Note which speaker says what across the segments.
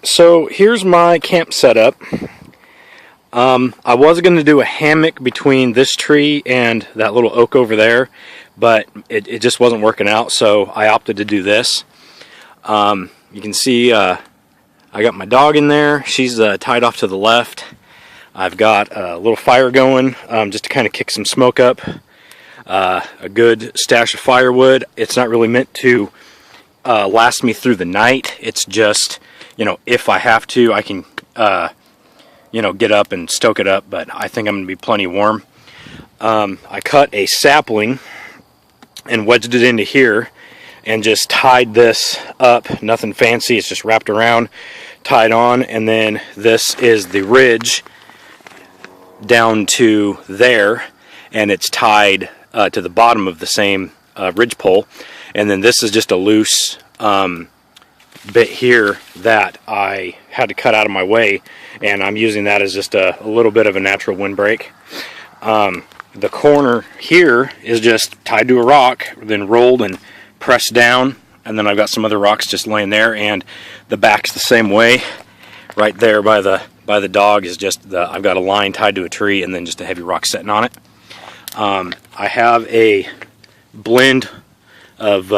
Speaker 1: So here's my camp setup. I was going to do a hammock between this tree and that little oak over there, but it just wasn't working out, so I opted to do this. You can see I got my dog in there. She's tied off to the left. I've got a little fire going just to kind of kick some smoke up. A good stash of firewood. It's not really meant to last me through the night. It's just, if I have to, I can, get up and stoke it up, but I think I'm going to be plenty warm. I cut a sapling and wedged it into here and just tied this up. Nothing fancy, it's just wrapped around, tied on, and then this is the ridge down to there, and it's tied to the bottom of the same ridge pole, and then this is just a loose bit here that I had to cut out of my way, and I'm using that as just a little bit of a natural windbreak. The corner here is just tied to a rock, then rolled and pressed down, and then I've got some other rocks just laying there, and the back's the same way. Right there by the dog is just I've got a line tied to a tree and then just a heavy rock sitting on it. I have a blend of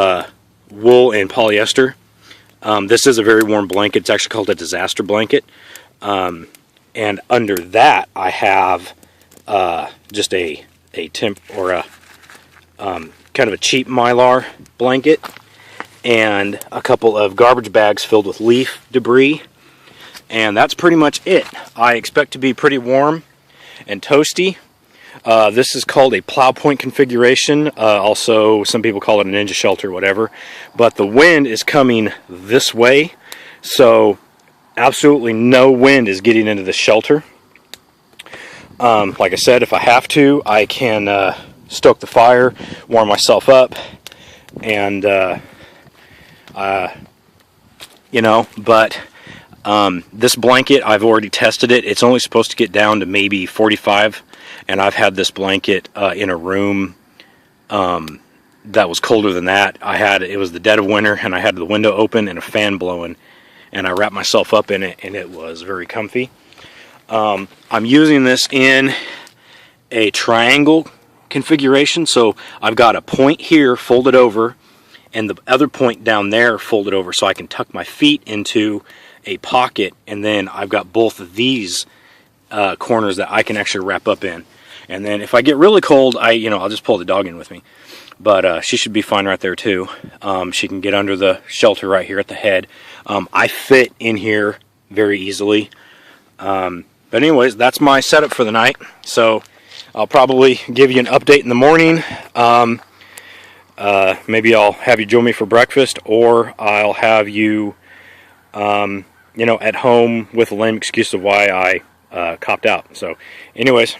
Speaker 1: wool and polyester. This is a very warm blanket. It's actually called a disaster blanket. And under that I have just a temp or a kind of a cheap Mylar blanket and a couple of garbage bags filled with leaf debris. And that's pretty much it. I expect to be pretty warm and toasty. This is called a plow point configuration. Also, some people call it a ninja shelter, whatever. But the wind is coming this way, so absolutely no wind is getting into the shelter. Like I said, if I have to, I can stoke the fire, warm myself up, and but this blanket, I've already tested it. It's only supposed to get down to maybe 45, and I've had this blanket in a room that was colder than that. It was the dead of winter, and I had the window open and a fan blowing, and I wrapped myself up in it, and it was very comfy. I'm using this in a triangle configuration, so I've got a point here folded over, and the other point down there folded over, so I can tuck my feet into a pocket, and then I've got both of these corners that I can actually wrap up in. And then if I get really cold, I'll just pull the dog in with me. But she should be fine right there too. She can get under the shelter right here at the head. I fit in here very easily. But anyways, that's my setup for the night. So I'll probably give you an update in the morning. Maybe I'll have you join me for breakfast, or I'll have you at home with a lame excuse of why I copped out. So anyways,